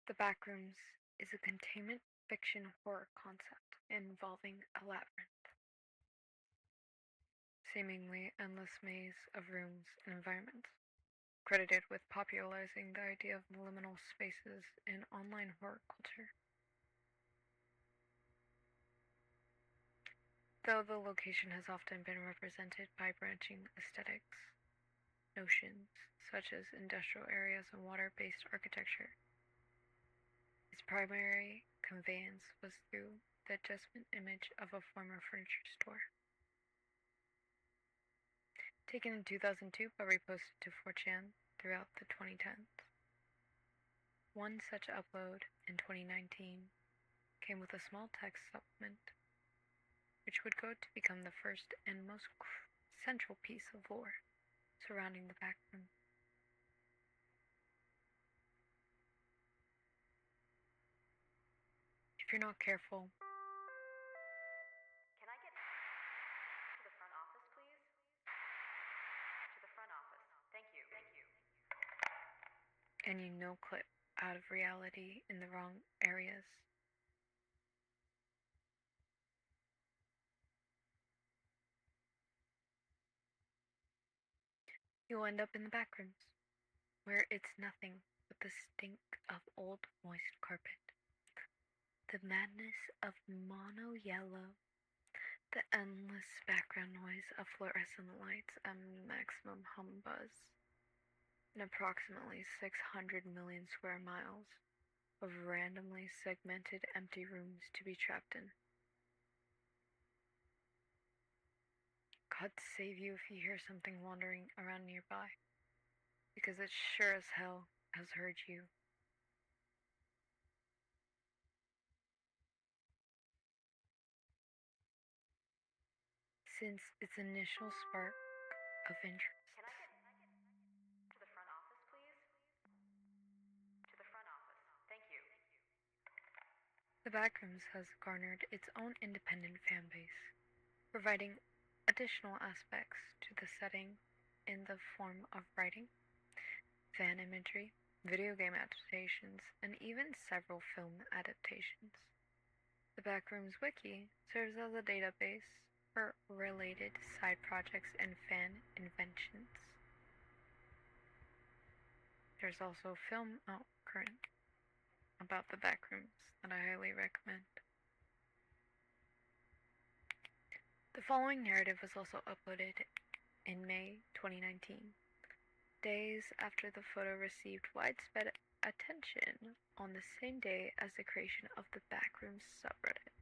The Backrooms is a containment fiction horror concept involving a labyrinth, seemingly endless maze of rooms and environments, credited with popularizing the idea of liminal spaces in online horror culture. Though the location has often been represented by branching aesthetics notions such as industrial areas and water-based architecture, its primary conveyance was through the adjustment image of a former furniture store. Taken in 2002 but reposted to 4chan throughout the 2010s. One such upload in 2019 came with a small text supplement, which would go to become the first and most central piece of lore surrounding the Backroom. If you're not careful, Can I get to the front office, please? To the front office. Thank you. and you no-clip out of reality in the wrong areas, you'll end up in the Backrooms, where it's nothing but the stink of old moist carpet, the madness of mono yellow, the endless background noise of fluorescent lights and maximum hum buzz, and approximately 600 million square miles of randomly segmented empty rooms to be trapped in. God save you if you hear something wandering around nearby, because it sure as hell has heard you. Since its initial spark of interest, Can I get to the front office, please? To the front office. Thank you. the Backrooms has garnered its own independent fan base, providing additional aspects to the setting in the form of writing, fan imagery, video game adaptations, and even several film adaptations. The Backrooms Wiki serves as a database for related side projects and fan inventions. There's also a film out current about the Backrooms that I highly recommend. The following narrative was also uploaded in May 2019, days after the photo received widespread attention on the same day as the creation of the Backrooms subreddit.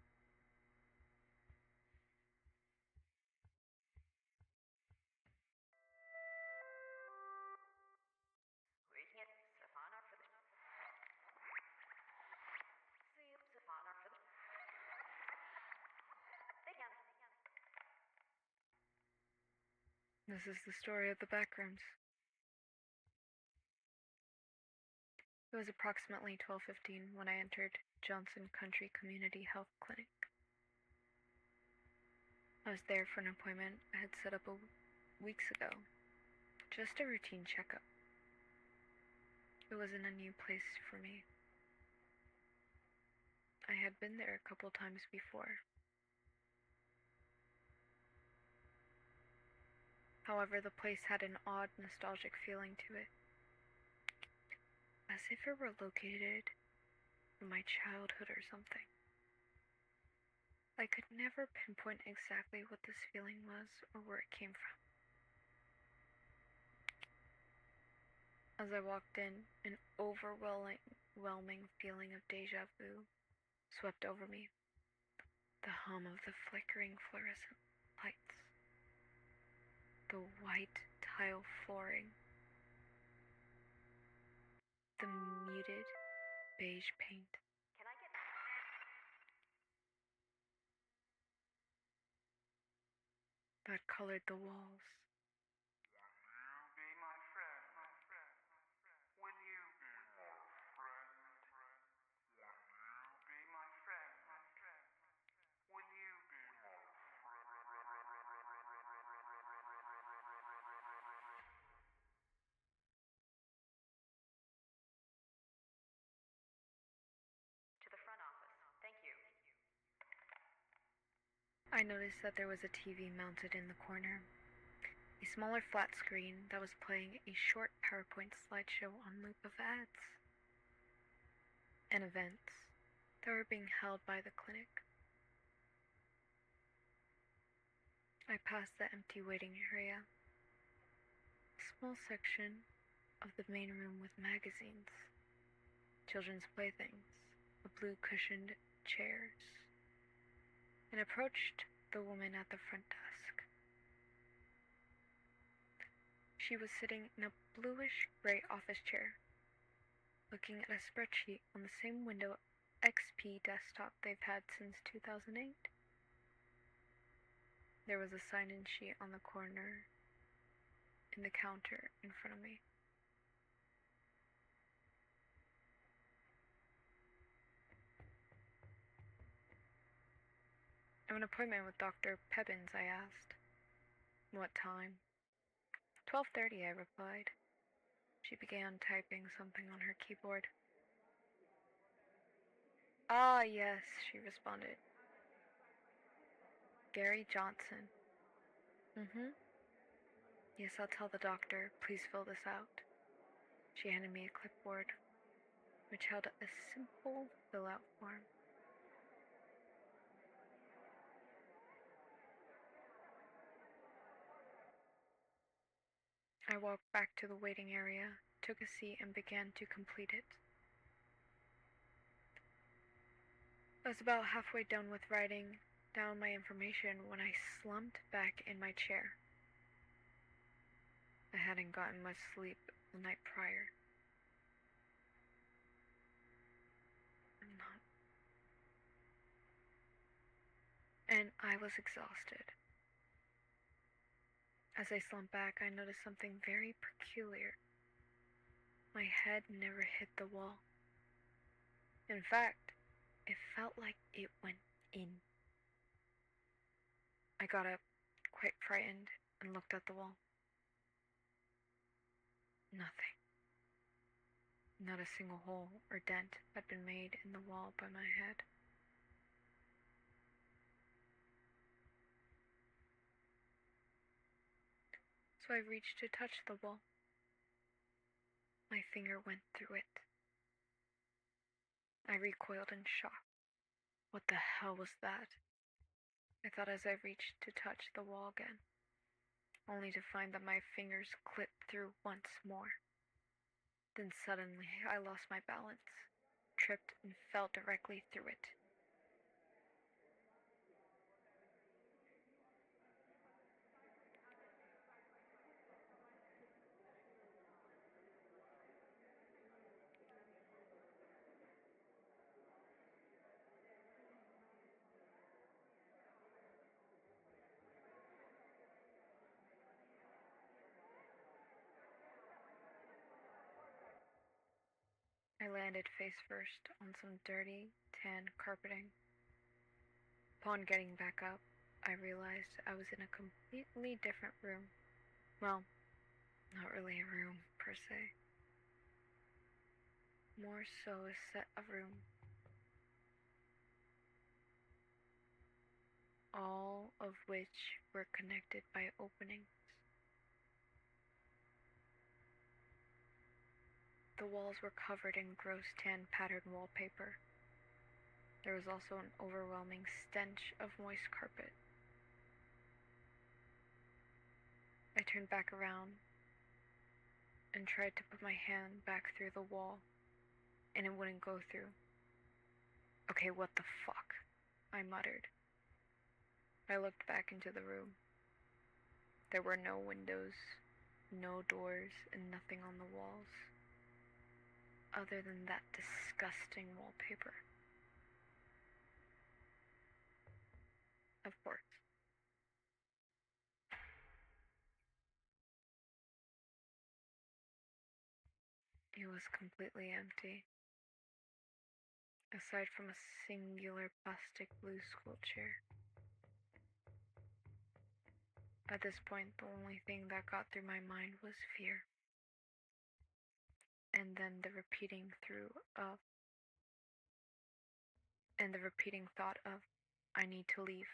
Rating it Savannah for the. Savannah for the. They can. This is the story of the Backrooms. It was approximately 12:15 when I entered Johnson Country Community Health Clinic. I was there for an appointment I had set up weeks ago, just a routine checkup. It wasn't a new place for me. I had been there a couple times before. However, the place had an odd, nostalgic feeling to it, as if it were located in my childhood or something. I could never pinpoint exactly what this feeling was or where it came from. As I walked in, an overwhelming feeling of deja vu swept over me. The hum of the flickering fluorescent lights, the white tile flooring, the muted beige paint Can I get. that colored the walls. Be my friend. Will you be my friend? Will you be my friend? Will you be my friend? I noticed that there was a TV mounted in the corner, a smaller flat screen that was playing a short PowerPoint slideshow on loop of ads and events that were being held by the clinic. I passed the empty waiting area, a small section of the main room with magazines, children's playthings, blue cushioned chairs, and approached the woman at the front desk. She was sitting in a bluish-gray office chair, looking at a spreadsheet on the same Windows XP desktop they've had since 2008. There was a sign-in sheet on the corner in the counter in front of me. I have an appointment with Dr. Pebbins, I asked. What time? 12:30, I replied. She began typing something on her keyboard. Ah, yes, she responded. Gary Johnson. Yes, I'll tell the doctor. Please fill this out. She handed me a clipboard, which held a simple fill-out form. I walked back to the waiting area, took a seat, and began to complete it. I was about halfway done with writing down my information when I slumped back in my chair. I hadn't gotten much sleep the night prior. And I was exhausted. As I slumped back, I noticed something very peculiar. My head never hit the wall. In fact, it felt like it went in. I got up, quite frightened, and looked at the wall. Nothing. Not a single hole or dent had been made in the wall by my head. So I reached to touch the wall. My finger went through it. I recoiled in shock. What the hell was that? I thought as I reached to touch the wall again, only to find that my fingers clipped through once more. Then suddenly I lost my balance, tripped, and fell directly through it. I landed face first on some dirty, tan carpeting. Upon getting back up, I realized I was in a completely different room. Well, not really a room, per se. More so a set of rooms. All of which were connected by openings. The walls were covered in gross tan patterned wallpaper. There was also an overwhelming stench of moist carpet. I turned back around and tried to put my hand back through the wall, and it wouldn't go through. Okay, what the fuck? I muttered. I looked back into the room. There were no windows, no doors, and nothing on the walls, other than that disgusting wallpaper. Of course. It was completely empty, aside from a singular plastic blue school chair. At this point, the only thing that got through my mind was fear. And then the repeating thought of, I need to leave.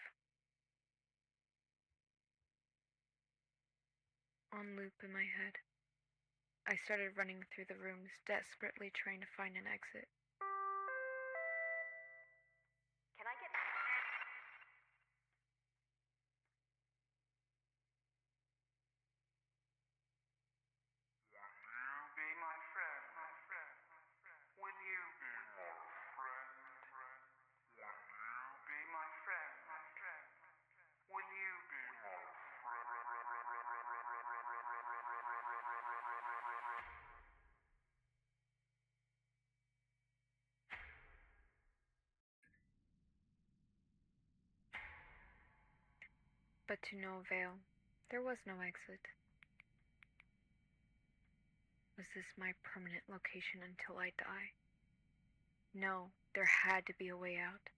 on loop in my head. I started running through the rooms, desperately trying to find an exit. Can I get... Be my friend. Will you be my friend? Be my friend. Will you be my friend? But to no avail. There was no exit. Was this my permanent location until I die? No, there had to be a way out.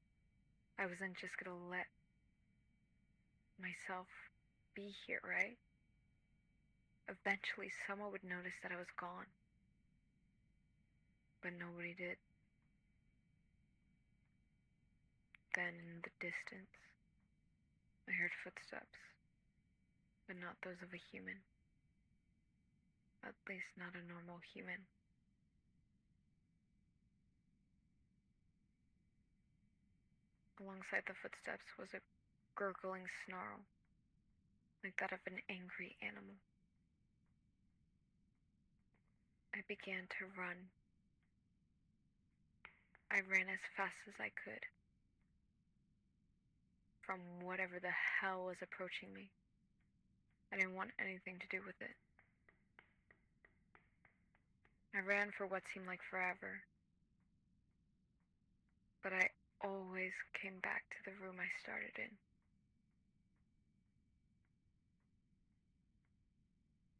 I wasn't just gonna let myself be here, right? Eventually, someone would notice that I was gone. But nobody did. Then, in the distance, I heard footsteps, but not those of a human. At least not a normal human. Alongside the footsteps was a gurgling snarl, like that of an angry animal. I began to run. I ran as fast as I could from whatever the hell was approaching me. I didn't want anything to do with it. I ran for what seemed like forever, but I always came back to the room I started in.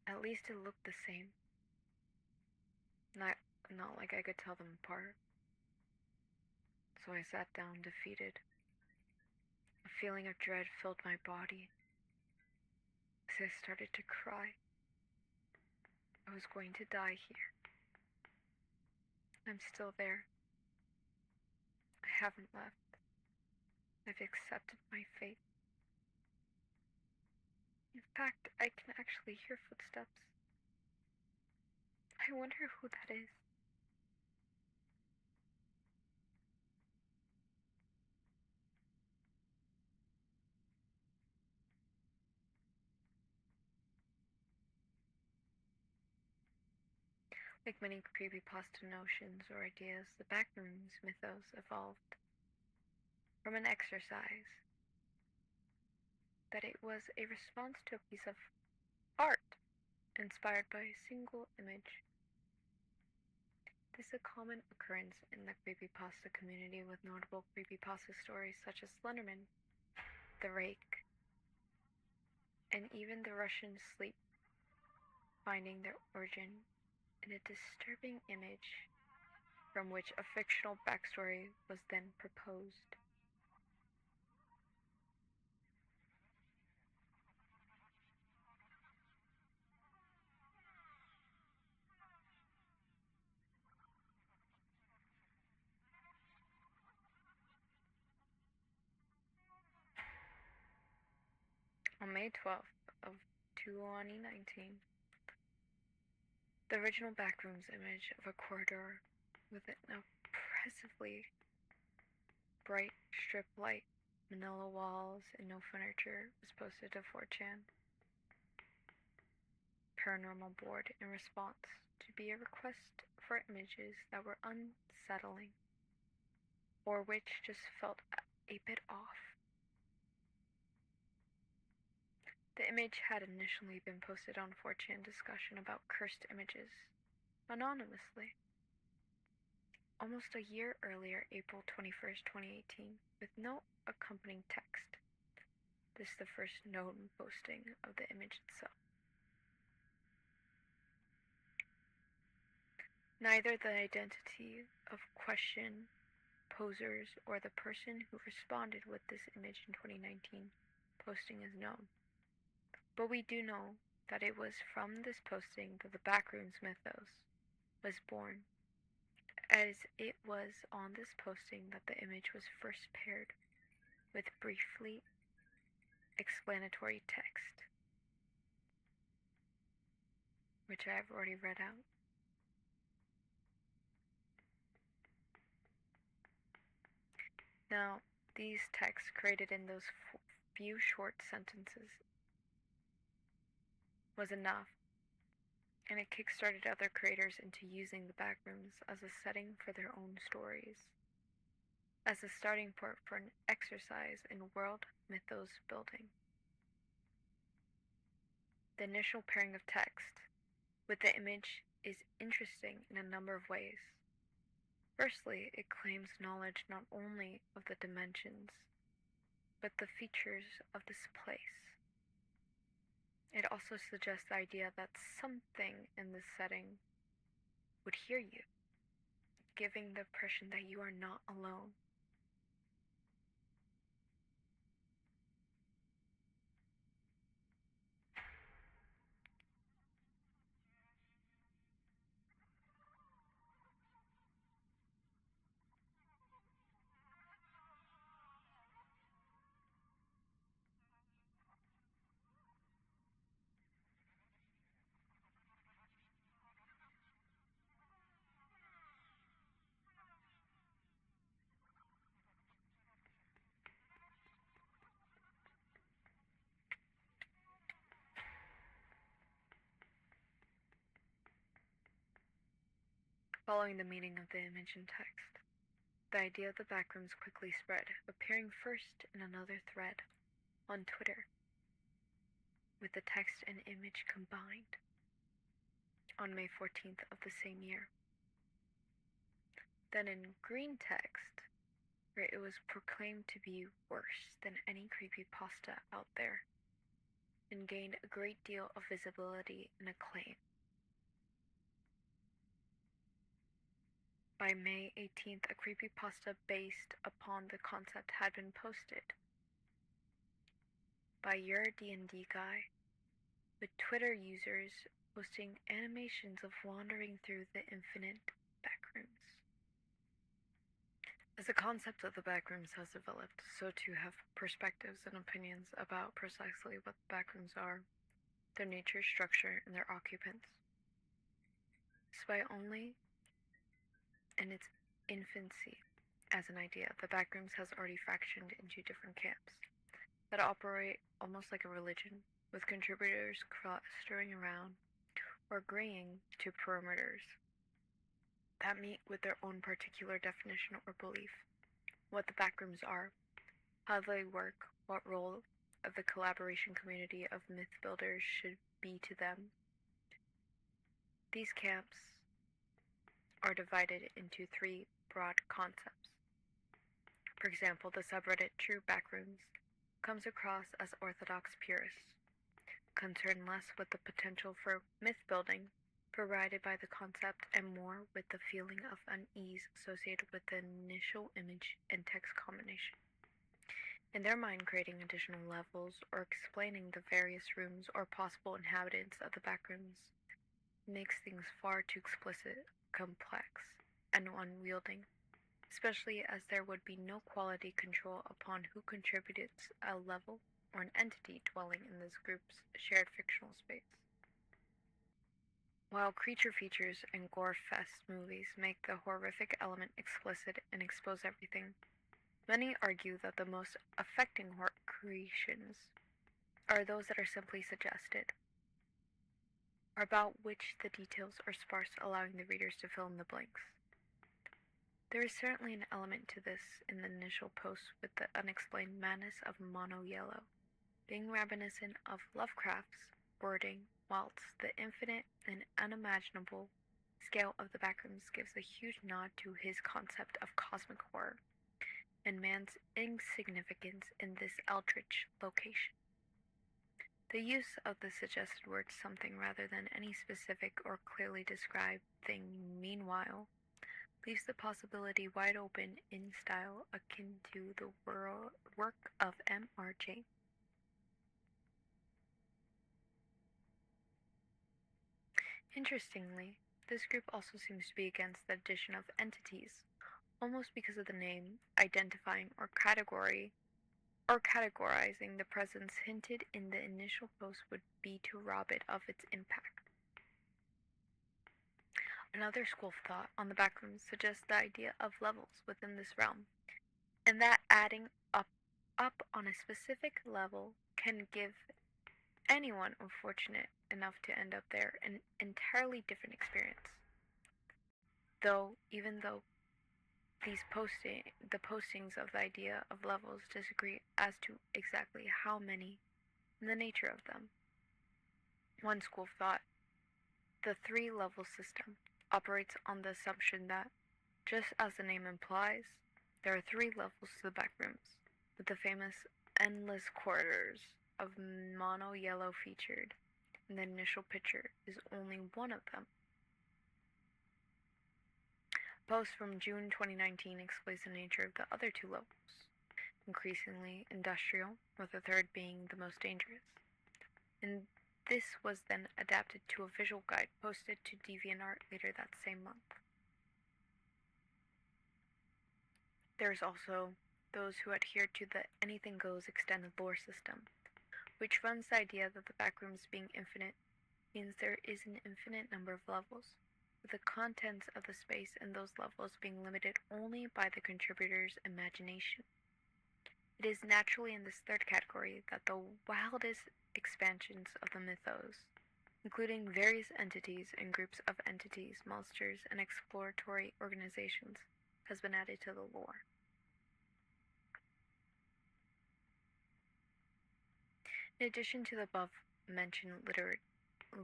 At least it looked the same. Not like I could tell them apart. So I sat down defeated. A feeling of dread filled my body as I started to cry. I was going to die here. I'm still there. I haven't left. I've accepted my fate. In fact, I can actually hear footsteps. I wonder who that is. Like many creepypasta notions or ideas, the Backrooms mythos evolved from an exercise that it was a response to a piece of art inspired by a single image. This is a common occurrence in the creepypasta community, with notable creepypasta stories such as Slenderman, The Rake, and even the Russian Sleep finding their origin in a disturbing image from which a fictional backstory was then proposed. On May 12th of 2019, the original Backrooms image of a corridor with an oppressively bright strip light, manila walls, and no furniture was posted to 4chan Paranormal Board in response to be a request for images that were unsettling or which just felt a bit off. The image had initially been posted on 4chan discussion about cursed images, anonymously, almost a year earlier, April 21st, 2018, with no accompanying text. This is the first known posting of the image itself. Neither the identity of question posers or the person who responded with this image in 2019 posting is known. But we do know that it was from this posting that the Backrooms mythos was born, as it was on this posting that the image was first paired with briefly explanatory text. which I have already read out. Now, these texts created in those few short sentences was enough, and it kickstarted other creators into using the Backrooms as a setting for their own stories, as a starting point for an exercise in world mythos building. The initial pairing of text with the image is interesting in a number of ways. Firstly, it claims knowledge not only of the dimensions, but the features of this place. It also suggests the idea that something in this setting would hear you, giving the impression that you are not alone. Following the meaning of the image and text, the idea of the Backrooms quickly spread, appearing first in another thread on Twitter, with the text and image combined, on May 14th of the same year. Then in green text, where it was proclaimed to be worse than any creepypasta out there, and gained a great deal of visibility and acclaim. By May 18th, a creepypasta based upon the concept had been posted by your D&D guy, with Twitter users posting animations of wandering through the infinite backrooms. As the concept of the backrooms has developed, so too have perspectives and opinions about precisely what the backrooms are, their nature, structure, and their occupants. Despite only in its infancy as an idea, the Backrooms has already fractioned into different camps that operate almost like a religion, with contributors clustering around or agreeing to perimeters that meet with their own particular definition or belief. What the Backrooms are, how they work, what role of the collaboration community of myth builders should be to them. These camps are divided into three broad concepts. For example, the subreddit True Backrooms comes across as orthodox purists, concerned less with the potential for myth building provided by the concept and more with the feeling of unease associated with the initial image and text combination. In their mind, creating additional levels or explaining the various rooms or possible inhabitants of the Backrooms makes things far too explicit, complex, and unwielding, especially as there would be no quality control upon who contributes a level or an entity dwelling in this group's shared fictional space. While creature features and gore-fest movies make the horrific element explicit and expose everything, many argue that the most affecting horror creations are those that are simply suggested, or about which the details are sparse, allowing the readers to fill in the blanks. There is certainly an element to this in the initial post, with the unexplained madness of Mono Yellow being reminiscent of Lovecraft's wording, whilst the infinite and unimaginable scale of the Backrooms gives a huge nod to his concept of cosmic horror and man's insignificance in this eldritch location. The use of the suggested word something rather than any specific or clearly described thing, meanwhile, leaves the possibility wide open in style akin to the work of M.R.J. Interestingly, this group also seems to be against the addition of entities, almost because of the name, identifying or categorizing the presence hinted in the initial post would be to rob it of its impact. Another school of thought on the Backrooms suggests the idea of levels within this realm, and that adding up on a specific level can give anyone unfortunate enough to end up there an entirely different experience. Even though the postings of the idea of levels disagree as to exactly how many and the nature of them. One school of thought, the three-level system, operates on the assumption that, just as the name implies, there are three levels to the Backrooms, with the famous endless corridors of mono yellow featured, and the initial picture is only one of them. A post from June 2019 explains the nature of the other two levels, increasingly industrial, with the third being the most dangerous. And this was then adapted to a visual guide posted to DeviantArt later that same month. There's also those who adhere to the Anything Goes extended lore system, which runs the idea that the Backrooms being infinite means there is an infinite number of levels, with the contents of the space in those levels being limited only by the contributor's imagination. It is naturally in this third category that the wildest expansions of the mythos, including various entities and groups of entities, monsters, and exploratory organizations, has been added to the lore. In addition to the above-mentioned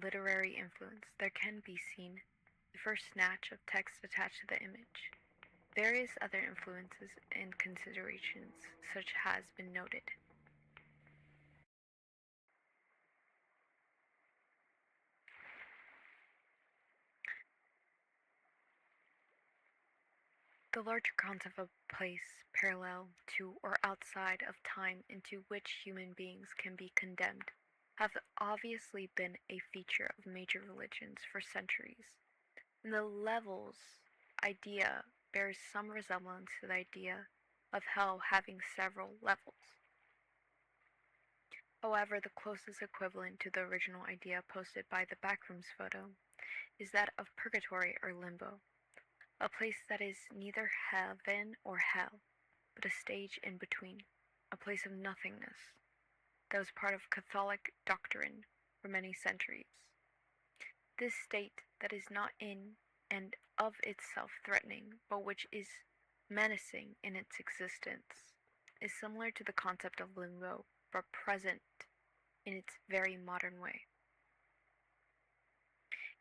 literary influence, there can be seen the first snatch of text attached to the image. Various other influences and considerations such has been noted. The larger concept of place parallel to or outside of time into which human beings can be condemned have obviously been a feature of major religions for centuries, and the levels idea bears some resemblance to the idea of hell having several levels. However, the closest equivalent to the original idea posted by the Backrooms photo is that of purgatory or limbo, a place that is neither heaven or hell, but a stage in between, a place of nothingness that was part of Catholic doctrine for many centuries. This state that is not in and of itself threatening, but which is menacing in its existence, is similar to the concept of limbo, but present in its very modern way.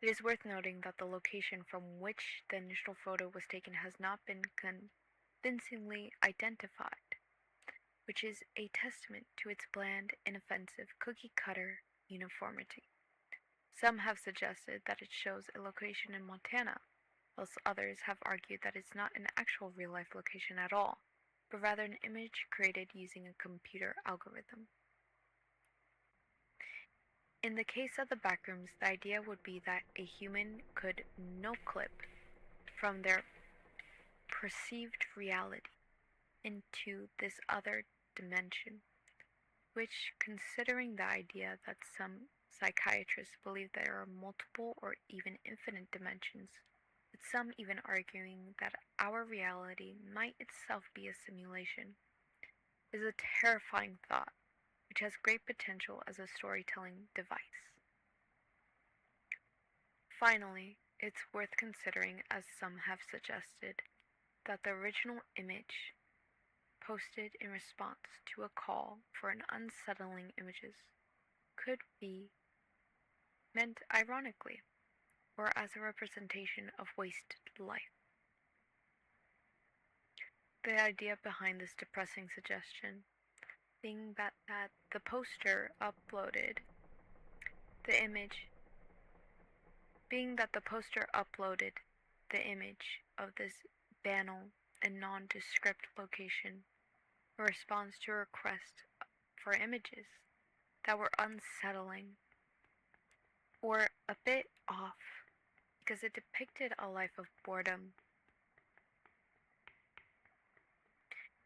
It is worth noting that the location from which the initial photo was taken has not been convincingly identified, which is a testament to its bland, inoffensive, cookie-cutter uniformity. Some have suggested that it shows a location in Montana, whilst others have argued that it's not an actual real-life location at all, but rather an image created using a computer algorithm. In the case of the Backrooms, the idea would be that a human could no-clip from their perceived reality into this other dimension, which, considering the idea that some psychiatrists believe there are multiple or even infinite dimensions, with some even arguing that our reality might itself be a simulation, is a terrifying thought, which has great potential as a storytelling device. Finally, it's worth considering, as some have suggested, that the original image posted in response to a call for an unsettling images could be meant ironically, or as a representation of wasted life. The idea behind this depressing suggestion being that the poster uploaded the image of this banal and nondescript location in response to a request for images that were unsettling or a bit off because it depicted a life of boredom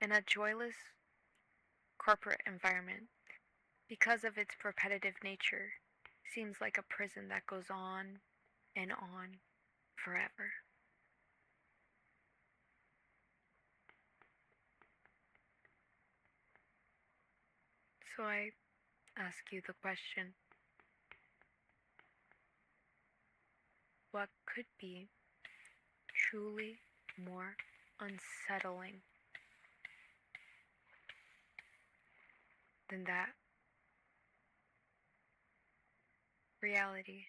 in a joyless corporate environment. Because of its repetitive nature, seems like a prison that goes on and on forever. So I ask you the question, what could be truly more unsettling than that reality?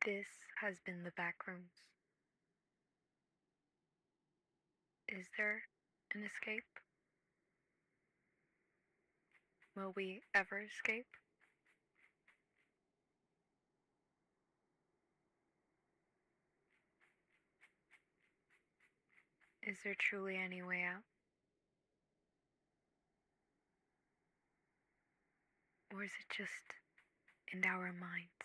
This has been the Backrooms. Is there an escape? Will we ever escape? Is there truly any way out? Or is it just in our minds?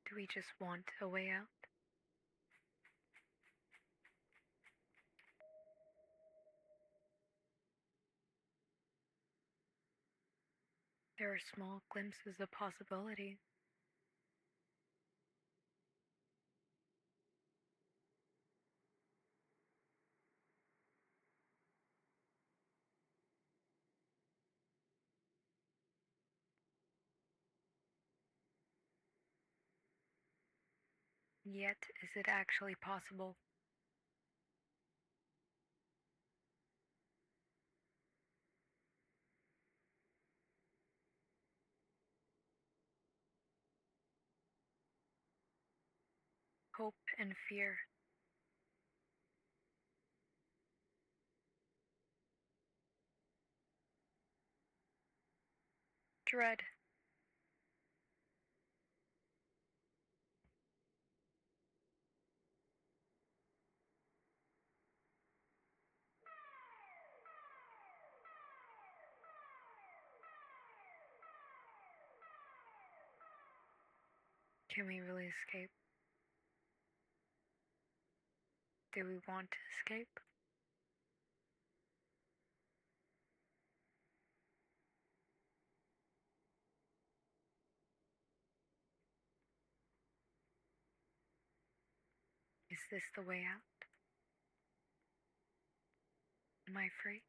Do we just want a way out? There are small glimpses of possibility. Yet, is it actually possible? Hope and fear. Dread. Can we really escape? Do we want to escape? Is this the way out? Am I free?